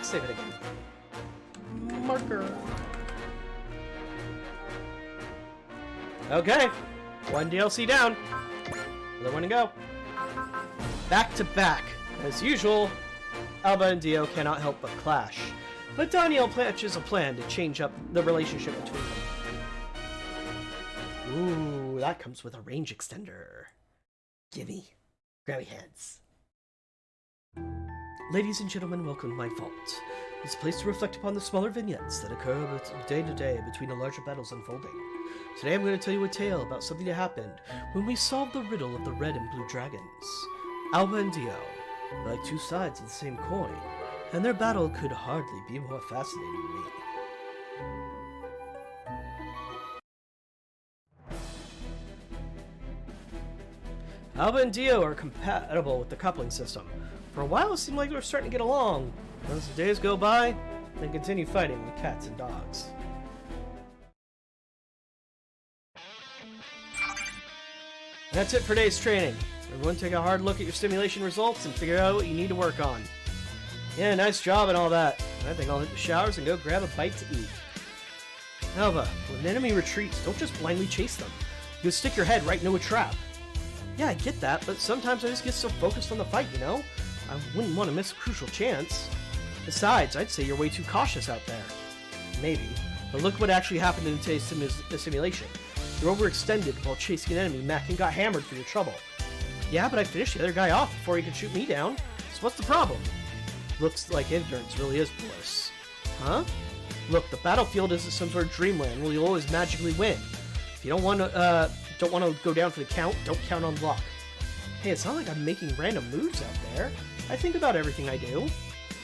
Save it again. Marker. Okay. One DLC down. Another one to go. Back to back. As usual, Alba and Dio cannot help but clash. But Daniel hatches a plan to change up the relationship between them. Ooh, that comes with a range extender. Gimme. Grabby hands. Ladies and gentlemen, welcome to my vault. It's a place to reflect upon the smaller vignettes that occur day to day between the larger battles unfolding. Today I'm going to tell you a tale about something that happened when we solved the riddle of the red and blue dragons. Alba and Dio are like two sides of the same coin, and their battle could hardly be more fascinating to me. Alba and Dio are compatible with the coupling system. For a while it seemed like they were starting to get along. As the days go by, they continue fighting with cats and dogs. That's it for today's training. Everyone take a hard look at your simulation results and figure out what you need to work on. Yeah, nice job and all that. I think I'll hit the showers and go grab a bite to eat. Alba, when an enemy retreats, don't just blindly chase them. You'll stick your head right into a trap. Yeah, I get that, but sometimes I just get so focused on the fight, you know? I wouldn't want to miss a crucial chance. Besides, I'd say you're way too cautious out there. Maybe, but look what actually happened in today's simulation. You're overextended while chasing an enemy mech and got hammered for your trouble. Yeah, but I finished the other guy off before he could shoot me down. So what's the problem? Looks like endurance really is bliss. Huh? Look, the battlefield isn't some sort of dreamland where you'll always magically win. If you don't want to go down for the count, don't count on luck. Hey, it's not like I'm making random moves out there. I think about everything I do.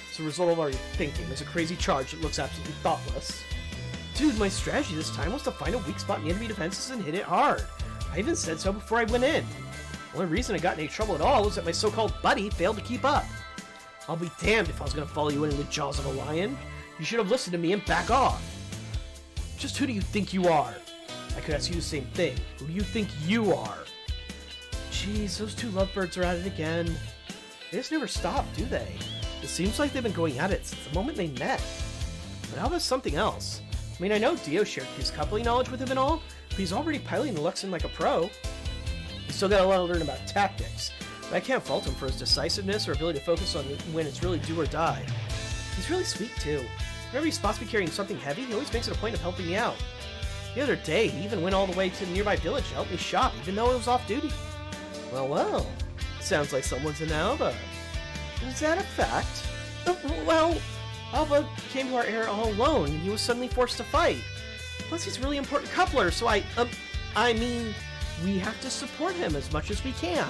It's a result of our thinking. There's a crazy charge that looks absolutely thoughtless. Dude, my strategy this time was to find a weak spot in the enemy defenses and hit it hard. I even said so before I went in. The only reason I got in any trouble at all was that my so-called buddy failed to keep up. I'll be damned if I was going to follow you into the jaws of a lion. You should have listened to me and back off. Just who do you think you are? I could ask you the same thing. Who do you think you are? Jeez, those two lovebirds are at it again. They just never stop, do they? It seems like they've been going at it since the moment they met. But how about something else? I mean, I know Dio shared his coupling knowledge with him and all, but he's already piloting the Luxon like a pro. He's still got a lot to learn about tactics, but I can't fault him for his decisiveness or ability to focus on when it's really do or die. He's really sweet, too. Whenever he spots me carrying something heavy, he always makes it a point of helping me out. The other day, he even went all the way to the nearby village to help me shop, even though I was off duty. Well, sounds like someone's in Alba. Is that a fact? Well, Alba came to our area all alone, and he was suddenly forced to fight. Plus, he's a really important coupler, so I mean, we have to support him as much as we can.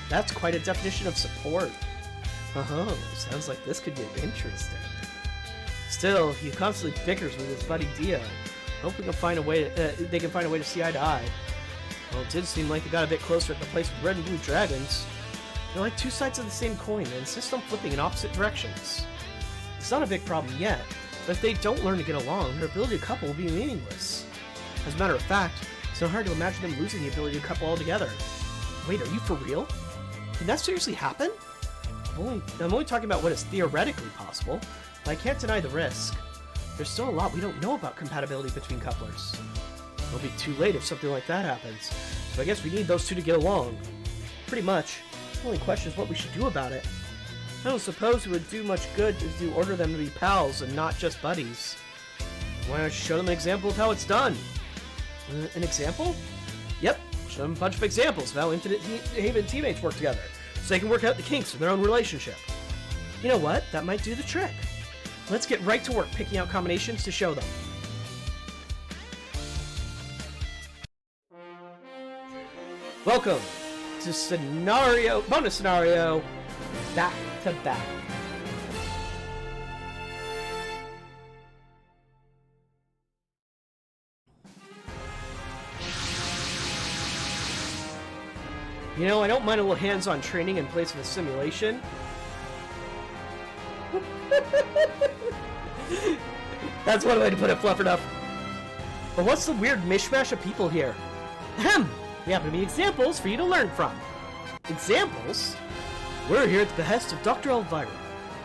That's quite a definition of support. Sounds like this could get interesting. Still, he constantly bickers with his buddy Dio. Hope we can find a way. They can find a way to see eye to eye. Well, it did seem like they got a bit closer at the place with red and blue dragons. They're like two sides of the same coin and insist on flipping in opposite directions. It's not a big problem yet, but if they don't learn to get along, their ability to couple will be meaningless. As a matter of fact, it's not hard to imagine them losing the ability to couple altogether. Wait, are you for real? Can that seriously happen? I'm only talking about what is theoretically possible, but I can't deny the risk. There's still a lot we don't know about compatibility between couplers. It'll be too late if something like that happens, so I guess we need those two to get along. Pretty much. The only question is what we should do about it. I don't suppose it would do much good to order them to be pals and not just buddies. Why don't you show them an example of how it's done? An example? Yep, show them a bunch of examples of how Infinite Haven teammates work together, so they can work out the kinks in their own relationship. You know what? That might do the trick. Let's get right to work picking out combinations to show them. Welcome to bonus scenario, back to back. You know, I don't mind a little hands-on training in place of a simulation. That's one way to put it, Fluffernuff. But what's the weird mishmash of people here? Ahem! We happen to be examples for you to learn from. Examples? We're here at the behest of Dr. Elvira.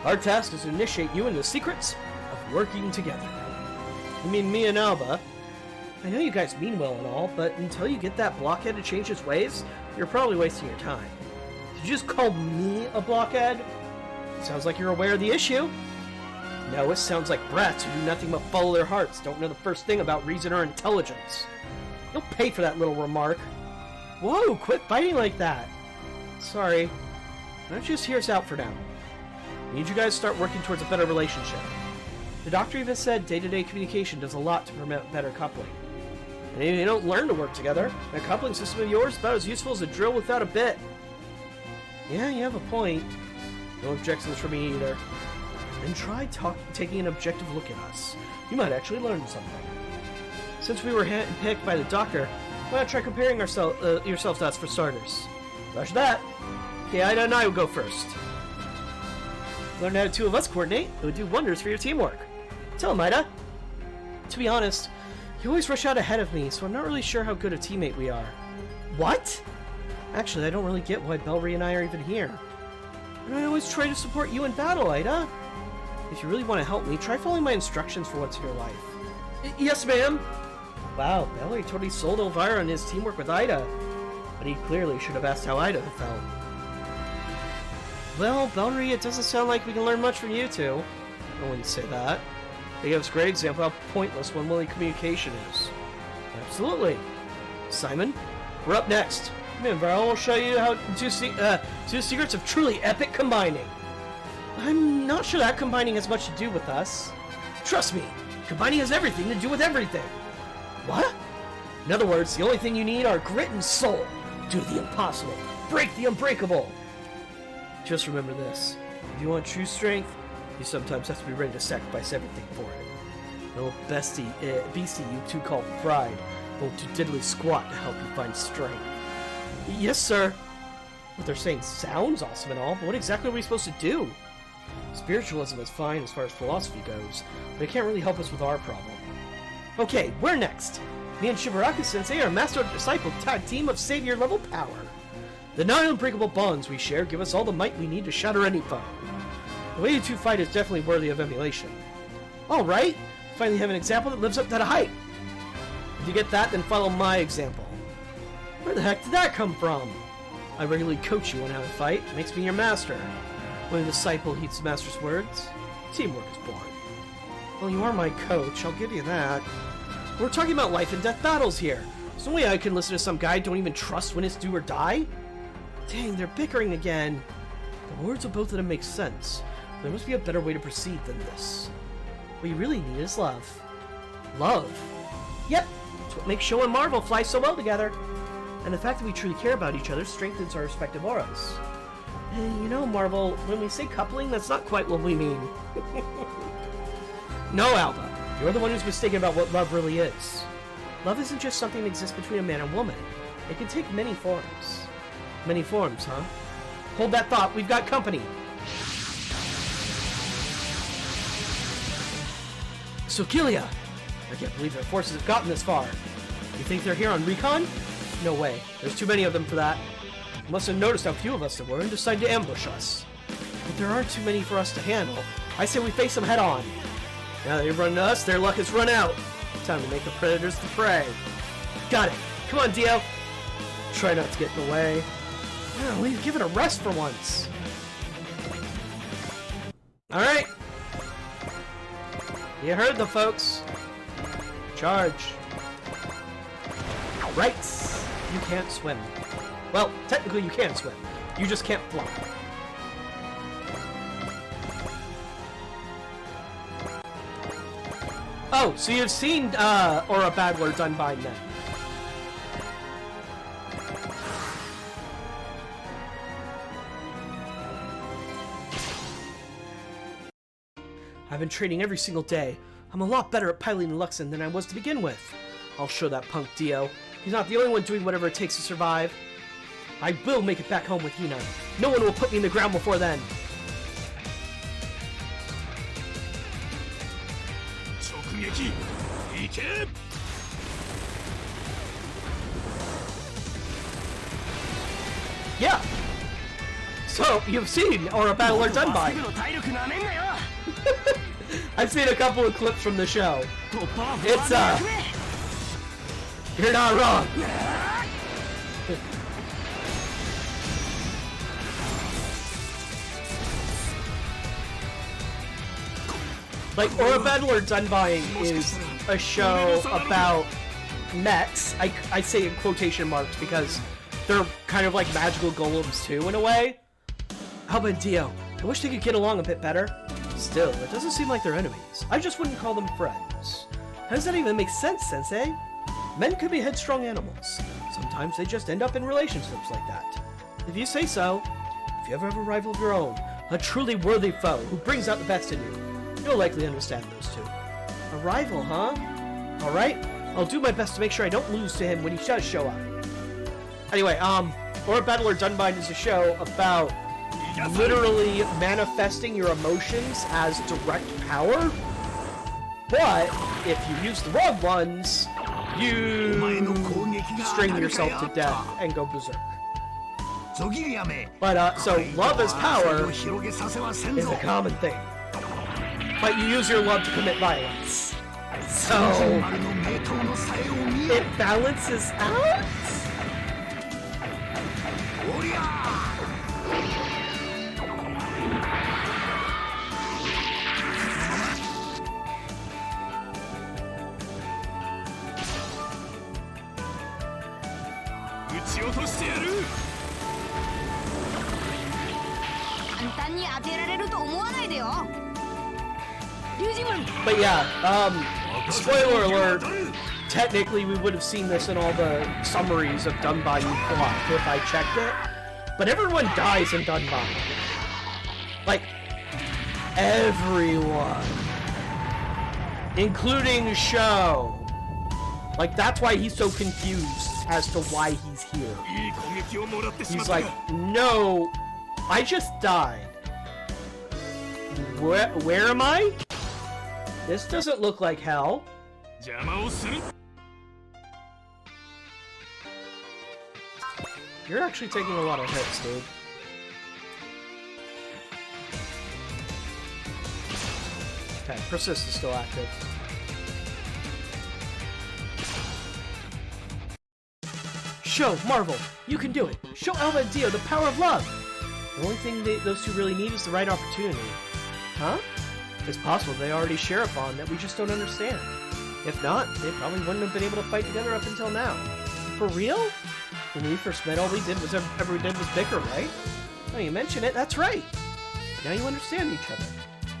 Our task is to initiate you into the secrets of working together. You mean me and Alba? I know you guys mean well and all, but until you get that blockhead to change his ways, you're probably wasting your time. Did you just call me a blockhead? Sounds like you're aware of the issue. No, it sounds like brats who do nothing but follow their hearts, don't know the first thing about reason or intelligence. You'll pay for that little remark. Whoa, quit fighting like that. Sorry. Why don't you just hear us out for now? I need you guys to start working towards a better relationship. The doctor even said day-to-day communication does a lot to promote better coupling. And if you don't learn to work together, that coupling system of yours is about as useful as a drill without a bit. Yeah, you have a point. No objections from me either. Then try taking an objective look at us. You might actually learn something. Since we were handpicked by the doctor, why not try comparing yourselves to us for starters? Rush that. Okay, Ida and I will go first. Learn how the two of us coordinate. It would do wonders for your teamwork. Tell him, Ida. To be honest, you always rush out ahead of me, so I'm not really sure how good a teammate we are. What? Actually, I don't really get why Bellry and I are even here. And I always try to support you in battle, Ida. If you really want to help me, try following my instructions for once in your life. Yes, ma'am. Wow, Bellry totally sold Elvira on his teamwork with Ida. But he clearly should have asked how Ida felt. Well, Bellry, it doesn't sound like we can learn much from you two. I wouldn't say that. They give us a great example of how pointless one-way communication is. Absolutely. Simon, we're up next. Come in, Varl. We'll show you how two secrets of truly epic combining. I'm not sure that combining has much to do with us. Trust me, combining has everything to do with everything. What? In other words, the only thing you need are grit and soul. Do the impossible. Break the unbreakable. Just remember this. If you want true strength, you sometimes have to be ready to sacrifice everything for it. The little beastie you two call pride won't do diddly squat to help you find strength. Yes, sir. What they're saying sounds awesome and all, but what exactly are we supposed to do? Spiritualism is fine as far as philosophy goes, but it can't really help us with our problem. Okay, where next? Me and Shibaraki-sensei are a master-disciple tag team of savior-level power. The 9 unbreakable bonds we share give us all the might we need to shatter any foe. The way you two fight is definitely worthy of emulation. Alright, finally have an example that lives up to the hype. If you get that, then follow my example. Where the heck did that come from? I regularly coach you on how to fight. It makes me your master. When a disciple heeds the master's words, teamwork is born. Well, you are my coach, I'll give you that. We're talking about life and death battles here. There's no way I can listen to some guy I don't even trust when it's do or die. Dang, they're bickering again. The words of both of them make sense. There must be a better way to proceed than this. What you really need is love. Love? Yep, that's what makes Show and Marvel fly so well together. And the fact that we truly care about each other strengthens our respective auras. And you know, Marvel, when we say coupling, that's not quite what we mean. No, Alba. You're the one who's mistaken about what love really is. Love isn't just something that exists between a man and woman. It can take many forms. Many forms, huh? Hold that thought, we've got company. Sokilia! I can't believe their forces have gotten this far. You think they're here on recon? No way. There's too many of them for that. You must have noticed how few of us there were and decided to ambush us. But there aren't too many for us to handle. I say we face them head on. Now that they've run to us, their luck has run out. Time to make the predators the prey. Got it. Come on, Dio. Try not to get in the way. Yeah, we've given a rest for once. Alright. You heard the folks. Charge. Right. You can't swim. Well, technically you can swim. You just can't fly. Oh, so you've seen Aura Battler done by men. I've been training every single day. I'm a lot better at piloting Luxon than I was to begin with. I'll show that punk Dio. He's not the only one doing whatever it takes to survive. I will make it back home with Hina. No one will put me in the ground before then. Yeah. So, you've seen Aura Battler Dunbine. I've seen a couple of clips from the show. It's, you're not wrong. Like, Aura Battler Dunbine is a show about mechs. I say in quotation marks because they're kind of like magical golems too, in a way. Alba and Dio, I wish they could get along a bit better. Still, it doesn't seem like they're enemies. I just wouldn't call them friends. How does that even make sense, Sensei? Men could be headstrong animals. Sometimes they just end up in relationships like that. If you say so, if you ever have a rival of your own, a truly worthy foe who brings out the best in you, you'll likely understand those two. A rival, huh? Alright, I'll do my best to make sure I don't lose to him when he does show up. Anyway, Aura Battler Dunbine is a show about literally manifesting your emotions as direct power, but if you use the wrong ones, you string yourself to death and go berserk. But, so love as power is a common thing. But you use your love to commit violence. So, it balances out? But yeah, spoiler alert, technically we would have seen this in all the summaries of Dunbine plot if I checked it, but everyone dies in Dunbine. Like, everyone. Including Sho. Like, that's why he's so confused as to why he's here. He's like, no, I just died. Where am I? This doesn't look like hell. You're actually taking a lot of hits, dude. Okay, Persist is still active. Sho, Marvel, you can do it. Show Alba and Dio the power of love. The only thing those two really need is the right opportunity. Huh? It's possible they already share a bond that we just don't understand. If not, they probably wouldn't have been able to fight together up until now. For real? When we first met, all we did was bicker, right? Now you mention it, that's right. Now you understand each other.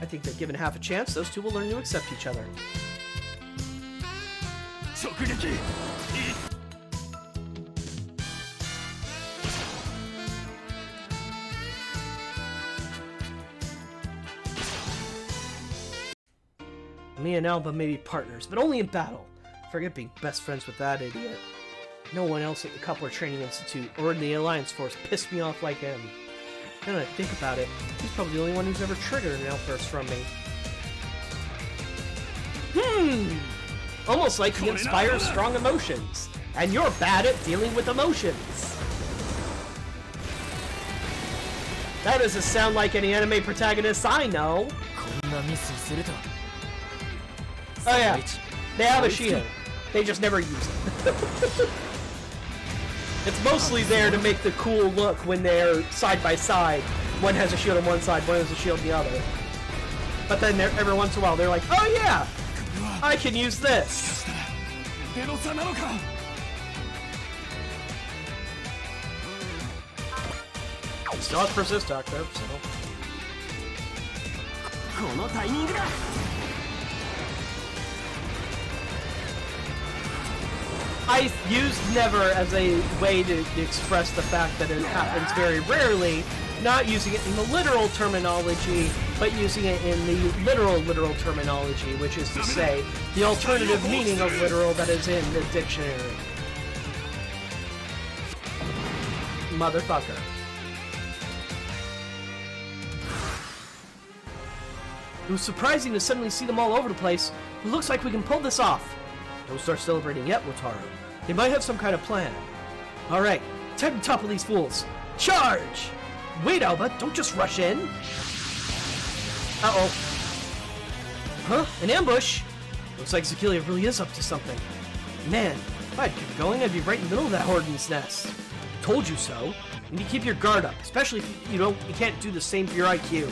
I think that given half a chance, those two will learn to accept each other. Me and Alba may be partners, but only in battle. Forget being best friends with that idiot. No one else at the Coupler Training Institute or in the Alliance Force pissed me off like him. Now that I think about it, he's probably the only one who's ever triggered an outburst from me. Almost like he inspires strong emotions, and you're bad at dealing with emotions. That doesn't sound like any anime protagonists I know. Oh yeah, they have a shield. They just never use it. It's mostly there to make the cool look when they're side by side. One has a shield on one side, one has a shield on the other. But then every once in a while they're like, oh yeah, I can use this. Still has Persist active, so... I used never as a way to express the fact that it happens very rarely, not using it in the literal terminology, but using it in the literal terminology, which is to say, the alternative meaning of literal that is in the dictionary. Motherfucker. It was surprising to suddenly see them all over the place. It looks like we can pull this off. Don't start celebrating yet, Wataru. They might have some kind of plan. Alright, time to topple these fools. Charge! Wait, Alba, don't just rush in. Uh-oh. Huh? An ambush? Looks like Zakilia really is up to something. Man, if I'd kept going, I'd be right in the middle of that Horden's nest. Told you so. You need to keep your guard up, especially if you can't do the same for your IQ.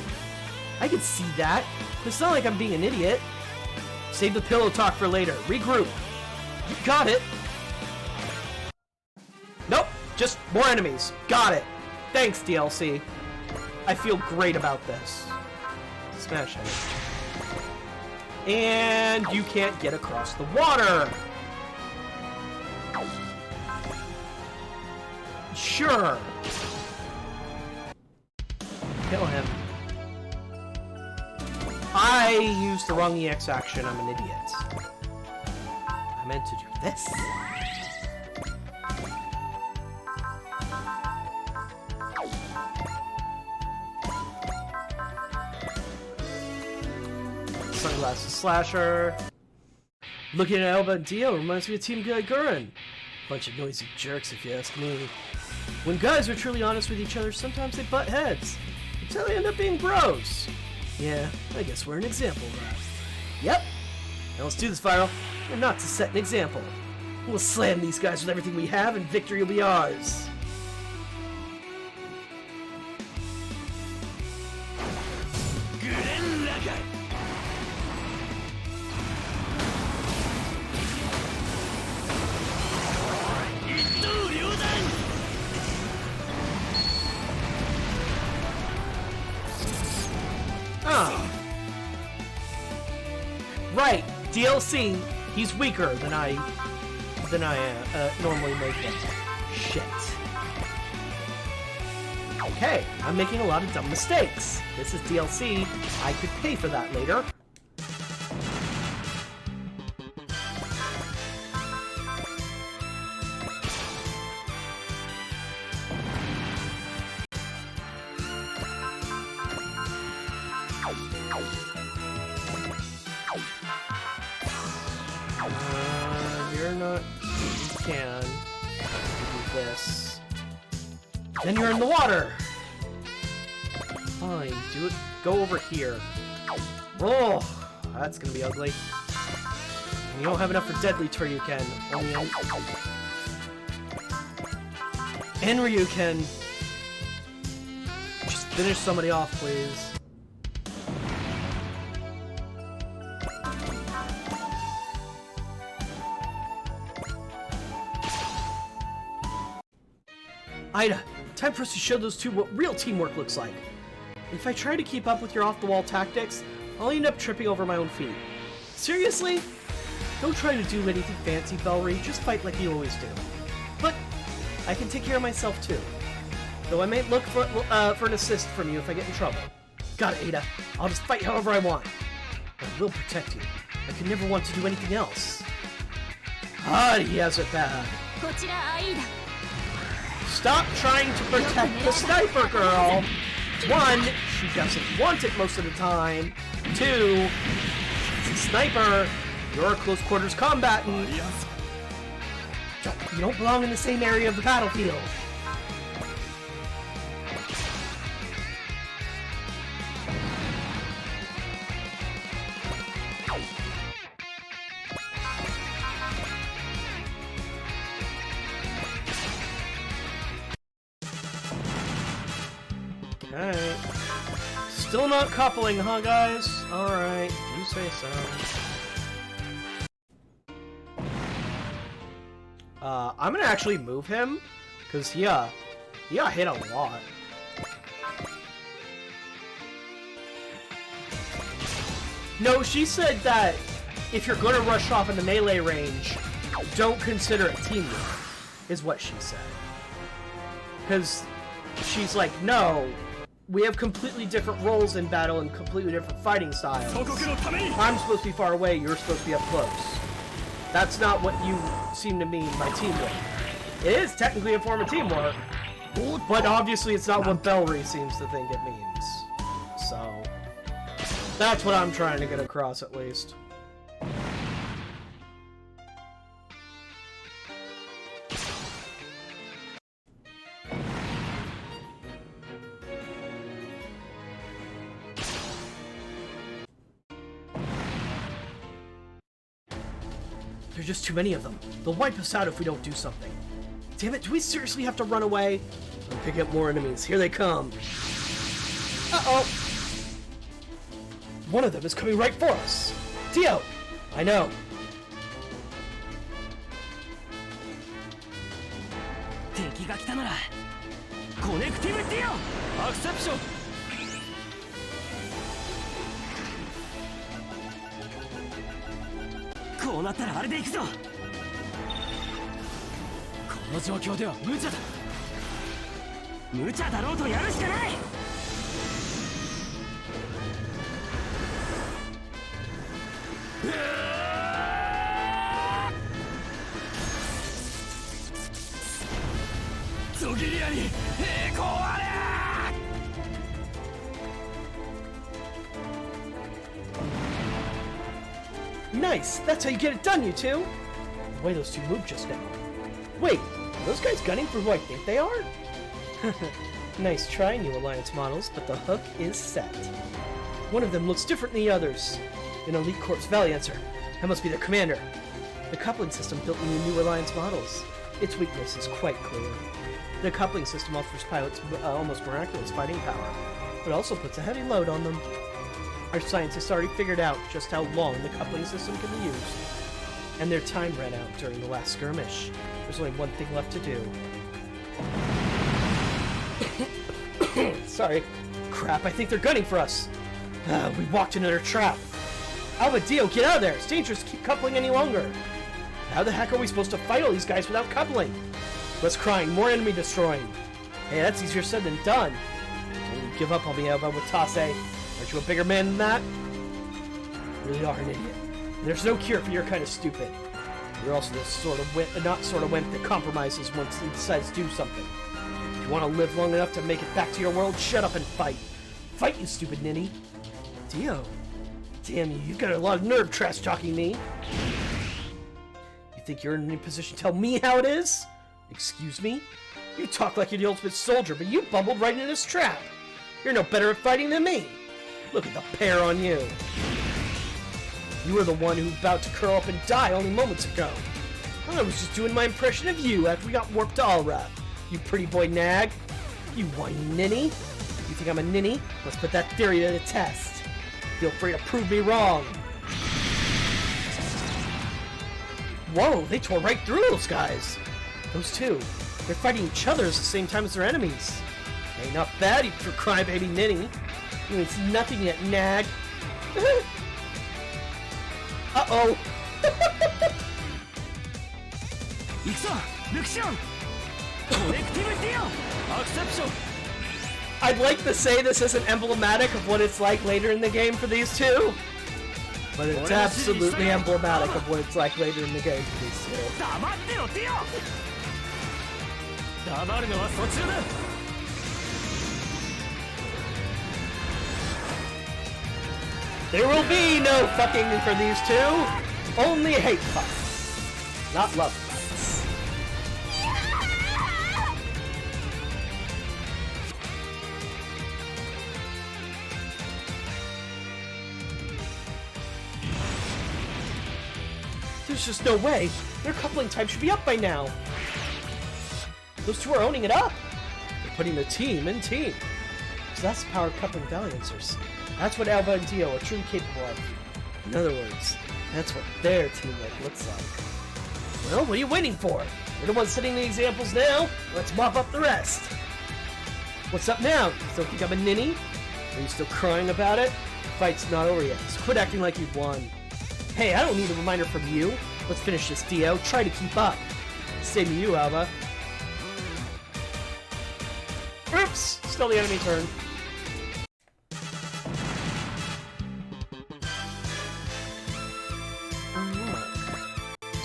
I can see that, but it's not like I'm being an idiot. Save the pillow talk for later. Regroup. You got it. Nope, just more enemies. Got it. Thanks, DLC. I feel great about this. Smash it. And you can't get across the water. Sure. Kill him. I used the wrong EX action. I'm an idiot. I meant to do this. Sunglasses Slasher. Looking at Alba and Dio reminds me of Team Gurren. Bunch of noisy jerks, if you ask me. When guys are truly honest with each other, sometimes they butt heads. Until they end up being bros. Yeah, I guess we're an example of that. Yep. Now let's do this, Viral. We're not to set an example. We'll slam these guys with everything we have, and victory will be ours. Right, DLC. He's weaker than I normally make him. Shit. Okay, I'm making a lot of dumb mistakes. This is DLC. I could pay for that later. You're not... You can do this. Then you're in the water! Fine, do it. Go over here. Oh, that's gonna be ugly. And you don't have enough for Deadly Toryuken. Only and Ryuken. Just finish somebody off, please. Ida, time for us to show those two what real teamwork looks like. If I try to keep up with your off-the-wall tactics, I'll end up tripping over my own feet. Seriously? Don't try to do anything fancy, Bellry, just fight like you always do. But I can take care of myself too. Though I may look for an assist from you if I get in trouble. Got it, Ada. I'll just fight however I want. But I will protect you. I could never want to do anything else. Ah, he has it bad. Stop trying to protect the sniper girl! 1, she doesn't want it most of the time. 2, she's a sniper. You're a close quarters combatant. You don't belong in the same area of the battlefield. Alright. Still not coupling, huh, guys? Alright, you say so. I'm gonna actually move him, because he got hit a lot. No, she said that if you're gonna rush off in the melee range, don't consider it teamwork, is what she said. Because she's like, no, we have completely different roles in battle and completely different fighting styles. I'm supposed to be far away, you're supposed to be up close. That's not what you seem to mean by teamwork. It is technically a form of teamwork, but obviously it's not what Bellry seems to think it means. So, that's what I'm trying to get across at least. There are just too many of them. They'll wipe us out if we don't do something. Damn it, do we seriously have to run away? I'm picking up more enemies. Here they come. Uh-oh. One of them is coming right for us. Dio! I know. 敵が来たならコネクティブディオアクセプションこうなったらあれでいくぞこの状況では無茶だ無茶だろうとやるしかないゾギリアに栄光あれ Nice! That's how you get it done, you two! The way those two moved just now. Wait, are those guys gunning for who I think they are? Nice try, new Alliance models, but the hook is set. One of them looks different than the others. An Elite Corps Valiancer. That must be their commander. The coupling system built in the new Alliance models. Its weakness is quite clear. The coupling system offers pilots almost miraculous fighting power, but also puts a heavy load on them. Our scientists already figured out just how long the coupling system can be used, and their time ran out during the last skirmish. There's only one thing left to do. Sorry. Crap, I think they're gunning for us. We walked into their trap. Alva, Dio, get out of there! It's dangerous to keep coupling any longer. How the heck are we supposed to fight all these guys without coupling? Less crying, more enemy destroying. Hey, that's easier said than done. Don't you give up on me, Alva, with Tase. Aren't you a bigger man than that? You really are an idiot. And there's no cure for your kind of stupid. You're also the sort of wimp, not sort of wimp that compromises once he decides to do something. If you want to live long enough to make it back to your world, shut up and fight. Fight, you stupid ninny. Dio. Damn you, you've got a lot of nerve trash-talking me. You think you're in any position to tell me how it is? Excuse me? You talk like you're the ultimate soldier, but you bumbled right into this trap. You're no better at fighting than me. Look at the pair on you. You were the one who was about to curl up and die only moments ago. I was just doing my impression of you after we got warped to Alra. You pretty boy nag. You whiny ninny. You think I'm a ninny? Let's put that theory to the test. Feel free to prove me wrong. Whoa, they tore right through those guys. Those two. They're fighting each other at the same time as their enemies. Hey, not bad, you crybaby ninny. You ain't nothing yet, nag. Uh-oh. I'd like to say this isn't emblematic of what it's like later in the game for these two, but it's absolutely emblematic of what it's like later in the game for these two. There will be no fucking for these two. Only hate fights. Not love fights. There's just no way. Their coupling time should be up by now. Those two are owning it up. They're putting the team in team. So that's the power of coupling Valiancers. That's what Alva and Dio are truly capable of. In other words, that's what their teamwork looks like. Well, what are you waiting for? We're the ones setting the examples now. Let's mop up the rest. What's up now? Still think I'm a ninny? Are you still crying about it? The fight's not over yet, so quit acting like you've won. Hey, I don't need a reminder from you. Let's finish this, Dio. Try to keep up. Same to you, Alva. Oops! Still the enemy turn.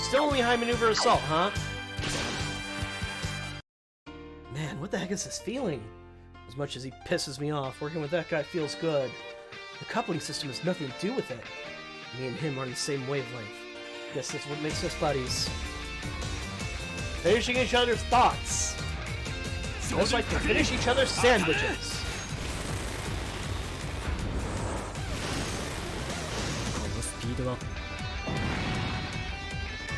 Still only high maneuver assault, huh? Man, what the heck is this feeling? As much as he pisses me off, working with that guy feels good. The coupling system has nothing to do with it. Me and him are on the same wavelength. Guess that's what makes us buddies. Finishing each other's thoughts. Just like to finish each other's sandwiches.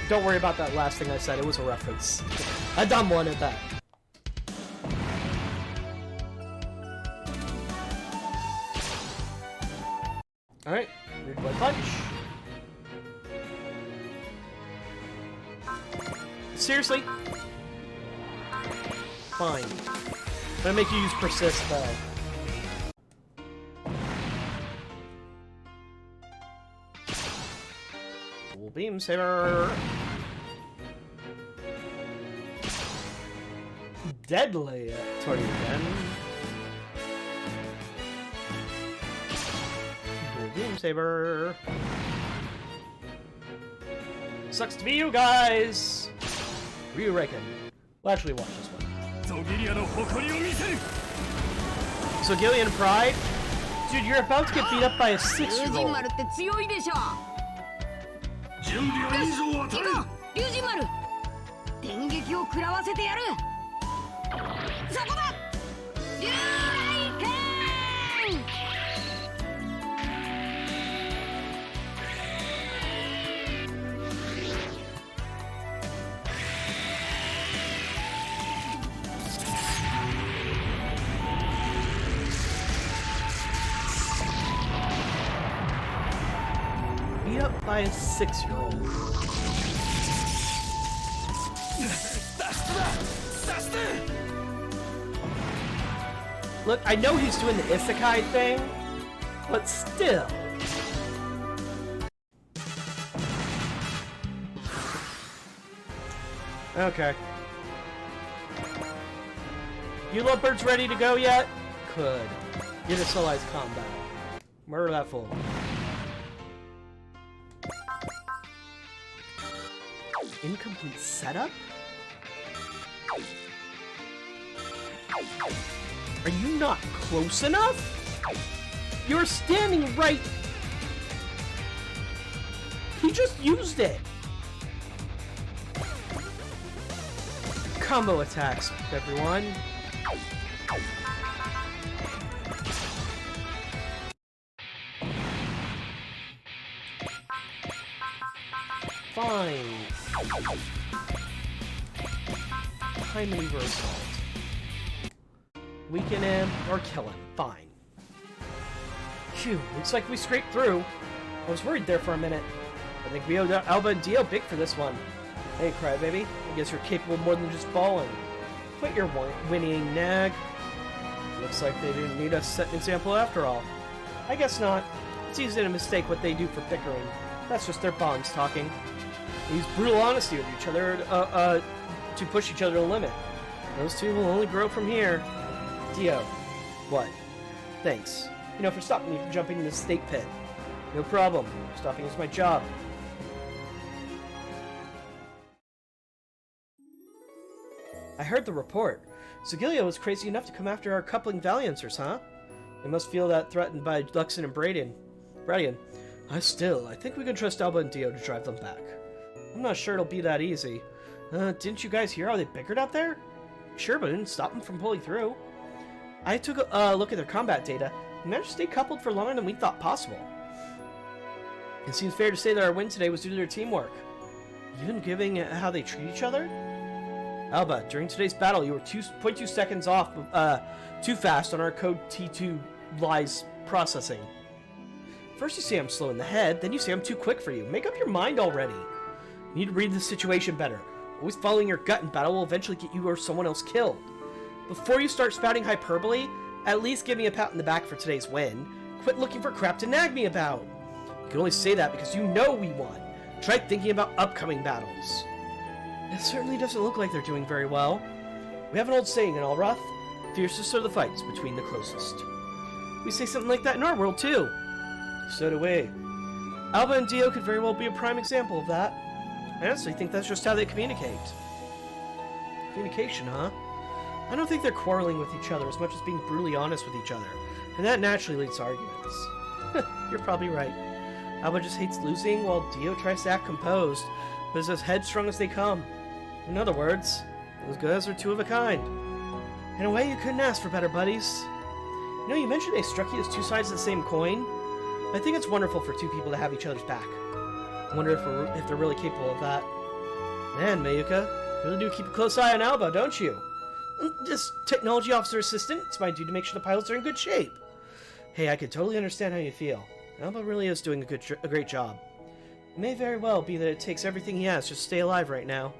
Don't worry about that last thing I said. It was a reference. A dumb one at that. Alright, weird blood punch. Seriously? Fine. I'm gonna make you use persist though. Full beam saber. Deadly toward you again. Full beam saber. Sucks to be you guys. Ryu Raken. We'll actually watch this one. So Gillian Pride? Dude, you're about to get beat up by a 6-year-old. 電撃を食らわせてやる。そこだ。竜雷剣。Beat up by a 6-year-old. Look, I know he's doing the isekai thing, but still. Okay. You lovebirds ready to go yet? Could. Get a civilized combat. Murder that fool. Incomplete setup? Are you not close enough? You're standing right... He just used it! Combo attacks, everyone. Fine. High maneuver assault. Weaken him or kill him. Fine. Phew, looks like we scraped through. I was worried there for a minute. I think we owe Alba and Dio big for this one. Hey, Crybaby. I guess you're capable more than just balling. Quit your whinnying, nag. Looks like they didn't need us to set an example after all. I guess not. It's easy to mistake what they do for bickering. That's just their bonds talking. They use brutal honesty with each other to push each other to the limit. Those two will only grow from here. Dio. What? Thanks. You know, for stopping me from jumping in the snake pit. No problem. Stopping is my job. I heard the report. Sigilia was crazy enough to come after our coupling Valiancers, huh? They must feel that threatened by Luxon and Bradian. I think we can trust Alba and Dio to drive them back. I'm not sure it'll be that easy. Didn't you guys hear how they bickered out there? Sure, but it didn't stop them from pulling through. I took a look at their combat data and managed to stay coupled for longer than we thought possible. It seems fair to say that our win today was due to their teamwork. Even given how they treat each other? Alba, during today's battle, you were 2.2 seconds off, too fast on our code T2 lies processing. First you say I'm slow in the head, then you say I'm too quick for you. Make up your mind already. You need to read the situation better. Always following your gut in battle will eventually get you or someone else killed. Before you start spouting hyperbole, at least give me a pat in the back for today's win. Quit looking for crap to nag me about. You can only say that because you know we won. Try thinking about upcoming battles. It certainly doesn't look like they're doing very well. We have an old saying in Alroth, fiercest are the fights between the closest. We say something like that in our world too. So do we. Alba and Dio could very well be a prime example of that. I honestly think that's just how they communicate. Communication, huh? I don't think they're quarreling with each other as much as being brutally honest with each other, and that naturally leads to arguments. You're probably right. Alba just hates losing while Dio tries to act composed, but is as headstrong as they come. In other words, those guys are two of a kind. In a way, you couldn't ask for better buddies. You know, you mentioned they struck you as two sides of the same coin. I think it's wonderful for two people to have each other's back. I wonder if they're really capable of that. Man, Mayuka, you really do keep a close eye on Alba, don't you? This technology officer assistant, it's my duty to make sure the pilots are in good shape. Hey, I can totally understand how you feel. Alba really is doing a great job. It may very well be that it takes everything he has just to stay alive right now.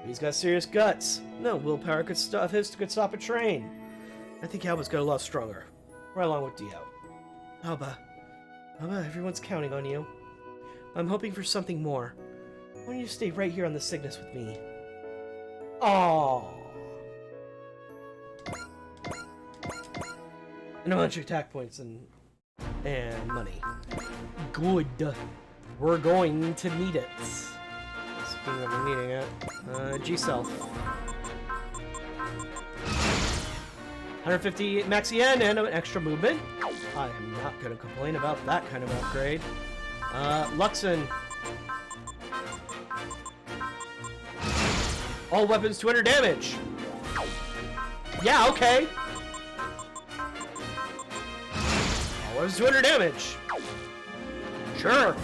He's got serious guts. No willpower could stop a train. I think Alba's got a lot stronger. Right along with Dio. Alba, everyone's counting on you. I'm hoping for something more. Why don't you stay right here on the Cygnus with me? Aww. And a bunch of attack points and money. Good. We're going to need it. Speaking of needing it, G-Self. 150 max yen and an extra movement. I am not going to complain about that kind of upgrade. Luxon. All weapons 200 damage. Yeah, okay. All weapons 200 damage. Sure.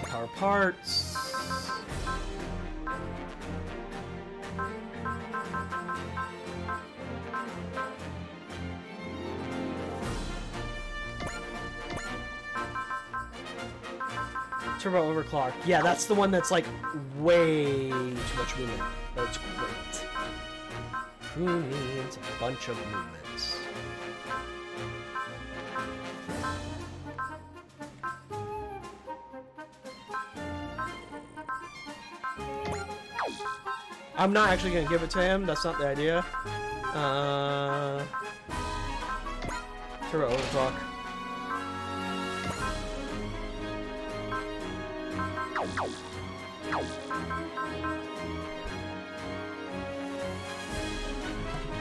Power parts. Turbo overclock. Yeah, that's the one that's like way too much movement. That's great. Who needs a bunch of movements? I'm not actually gonna give it to him. That's not the idea. Turbo overclock.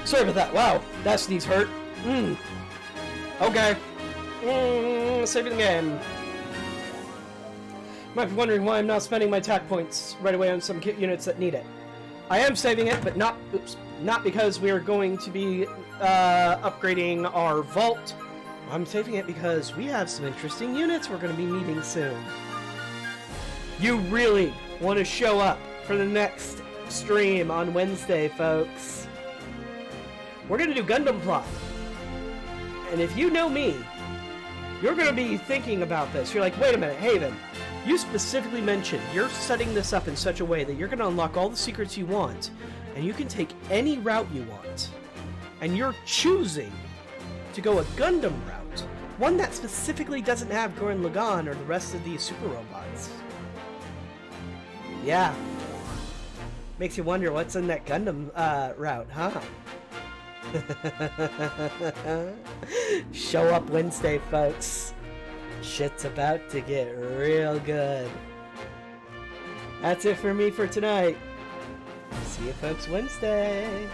Sorry about that. Wow, that sneeze hurt. Okay. Saving the game. You might be wondering why I'm not spending my attack points right away on some units that need it. I am saving it, but not because we are going to be upgrading our vault. I'm saving it because we have some interesting units we're going to be meeting soon. You really want to show up for the next stream on Wednesday, folks. We're going to do Gundam Plot. And if you know me, you're going to be thinking about this. You're like, wait a minute, Haven. You specifically mentioned you're setting this up in such a way that you're going to unlock all the secrets you want, and you can take any route you want. And you're choosing to go a Gundam route, one that specifically doesn't have Gurren Lagann or the rest of these super robots. Yeah. Makes you wonder what's in that Gundam route, huh? Show up Wednesday, folks. Shit's about to get real good. That's it for me for tonight. See you folks Wednesday.